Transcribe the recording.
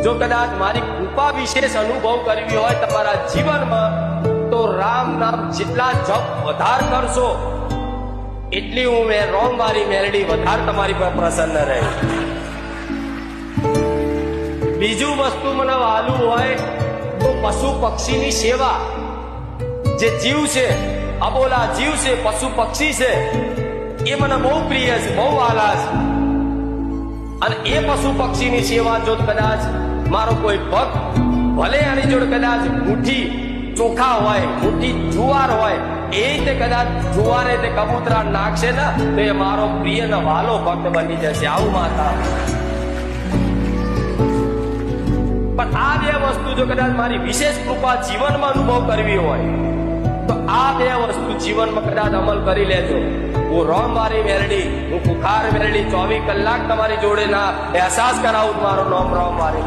જો કદાચ મારી કૃપા વિશેષ અનુભવ કરવી હોય તમારા જીવનમાં તો રામ નામ જેટલા જપ વધાર કરશો એટલી હું રોમ વાળી મેલડી વધાર તમારી પર પ્રસન્ન રહે. બીજું વસ્તુ મને વાલું હોય તો પશુ પક્ષીની સેવા. જે જીવ છે, અબોલા જીવ છે, પશુ પક્ષી છે, એ મને બહુ પ્રિય છે, બહુ વાલા છે. અને એ પશુ પક્ષીની સેવા જો કદાચ મારો કોઈ ભક્ત ભલે એની જોડે કદાચ મુઠ્ઠી ચોખા હોય, મુઠ્ઠી જુવાર હોય, એ રીતે કદાચ જુવારે તે કબૂતરા નાખશે ને તો એ મારો પ્રિય ને વાલો ભક્ત બની જશે. આવું માતા. પણ આ બે વસ્તુ જો કદાચ મારી વિશેષ કૃપા જીવનમાં અનુભવ કરવી હોય તો આ બે વસ્તુ જીવનમાં કદાચ અમલ કરી લેજો. હું રોમ વાળી મેલડી, હું કુખાર મેલડી 24 કલાક તમારી જોડે ના અહેસાસ કરાવું મારો નામ રોમ વાળી.